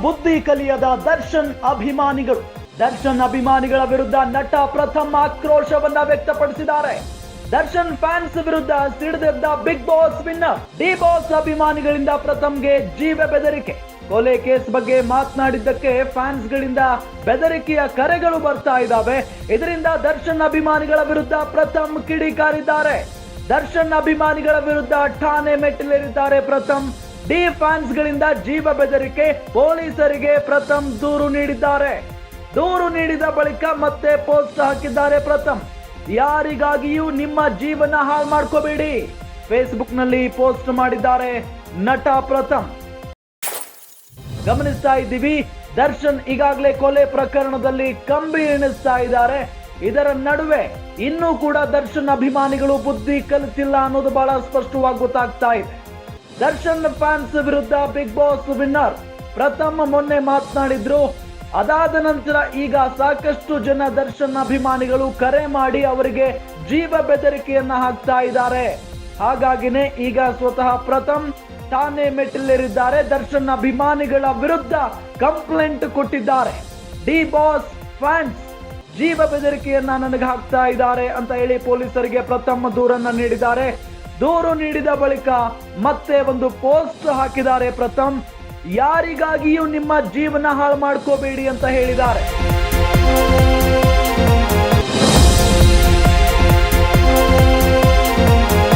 ಬುದ್ಧಿ ಕಲಿಯದ ದರ್ಶನ್ ಅಭಿಮಾನಿಗಳು. ದರ್ಶನ್ ಅಭಿಮಾನಿಗಳ ವಿರುದ್ಧ ನಟ ಪ್ರಥಮ್ ಆಕ್ರೋಶವನ್ನ ವ್ಯಕ್ತಪಡಿಸಿದ್ದಾರೆ. ದರ್ಶನ್ ಫ್ಯಾನ್ಸ್ ವಿರುದ್ಧ ಸಿಡಿದೆದ್ದ big boss winner. D boss ಅಭಿಮಾನಿಗಳಿಂದ ಪ್ರಥಮ್ಗೆ ಜೀವ ಬೆದರಿಕೆ. ಕೊಲೆ ಕೇಸ್ ಬಗ್ಗೆ ಮಾತನಾಡಿದ್ದಕ್ಕೆ ಫ್ಯಾನ್ಸ್ ಗಳಿಂದ ಬೆದರಿಕೆಯ ಕರೆಗಳು ಬರ್ತಾ ಇದ್ದಾವೆ. ಇದರಿಂದ ದರ್ಶನ್ ಅಭಿಮಾನಿಗಳ ವಿರುದ್ಧ ಪ್ರಥಮ್ ಕಿಡಿಕಾರಿದ್ದಾರೆ. ದರ್ಶನ್ ಅಭಿಮಾನಿಗಳ ವಿರುದ್ಧ ಠಾಣೆ ಮೆಟ್ಟಿಲೇರಿದ್ದಾರೆ ಪ್ರಥಮ್. ಡಿ ಫ್ಯಾನ್ಸ್ ಗಳಿಂದ ಜೀವ ಬೆದರಿಕೆ. ಪೊಲೀಸರಿಗೆ ಪ್ರಥಮ್ ದೂರು ನೀಡಿದ್ದಾರೆ. ದೂರು ನೀಡಿದ ಬಳಿಕ ಮತ್ತೆ ಪೋಸ್ಟ್ ಹಾಕಿದ್ದಾರೆ ಪ್ರಥಮ್. ಯಾರಿಗಾಗಿಯೂ ನಿಮ್ಮ ಜೀವನ ಹಾಳು ಮಾಡ್ಕೋಬೇಡಿ, ಫೇಸ್ಬುಕ್ ನಲ್ಲಿ ಪೋಸ್ಟ್ ಮಾಡಿದ್ದಾರೆ ನಟ ಪ್ರಥಮ್. ಗಮನಿಸ್ತಾ ಇದ್ದೀವಿ, ದರ್ಶನ್ ಈಗಾಗಲೇ ಕೊಲೆ ಪ್ರಕರಣದಲ್ಲಿ ಕಂಬಿ ಎಣಿಸ್ತಾ ಇದ್ದಾರೆ. ಇದರ ನಡುವೆ ಇನ್ನೂ ಕೂಡ ದರ್ಶನ್ ಅಭಿಮಾನಿಗಳು ಬುದ್ಧಿ ಕಲಿತಿಲ್ಲ ಅನ್ನೋದು ಬಹಳ ಸ್ಪಷ್ಟವಾಗಿ ಗೊತ್ತಾಗ್ತಾ ಇದೆ. ದರ್ಶನ್ ಫ್ಯಾನ್ಸ್ ವಿರುದ್ಧ ಬಿಗ್ ಬಾಸ್ ವಿನ್ನರ್ ಪ್ರಥಮ್ ಮೊನ್ನೆ ಮಾತನಾಡಿದ್ರು. ಅದಾದ ನಂತರ ಈಗ ಸಾಕಷ್ಟು ಜನ ದರ್ಶನ್ ಅಭಿಮಾನಿಗಳು ಕರೆ ಮಾಡಿ ಅವರಿಗೆ ಜೀವ ಬೆದರಿಕೆಯನ್ನ ಹಾಕ್ತಾ ಇದ್ದಾರೆ. ಹಾಗಾಗಿನೇ ಈಗ ಸ್ವತಃ ಪ್ರಥಮ್ ಠಾಣೆ ಮೆಟ್ಟಿಲೇರಿದ್ದಾರೆ. ದರ್ಶನ್ ಅಭಿಮಾನಿಗಳ ವಿರುದ್ಧ ಕಂಪ್ಲೇಂಟ್ ಕೊಟ್ಟಿದ್ದಾರೆ. ಡಿ ಬಾಸ್ ಫ್ಯಾನ್ಸ್ ಜೀವ ಬೆದರಿಕೆಯನ್ನ ನನಗೆ ಹಾಕ್ತಾ ಇದ್ದಾರೆ ಅಂತ ಹೇಳಿ ಪೊಲೀಸರಿಗೆ ಪ್ರಥಮ್ ದೂರನ್ನ ನೀಡಿದ್ದಾರೆ. ದೂರು ನೀಡಿದ ಬಳಿಕ ಮತ್ತೆ ಒಂದು ಪೋಸ್ಟ್ ಹಾಕಿದ್ದಾರೆ ಪ್ರಥಮ್. ಯಾರಿಗಾಗಿಯೂ ನಿಮ್ಮ ಜೀವನ ಹಾಳು ಮಾಡ್ಕೋಬೇಡಿ ಅಂತ ಹೇಳಿದ್ದಾರೆ.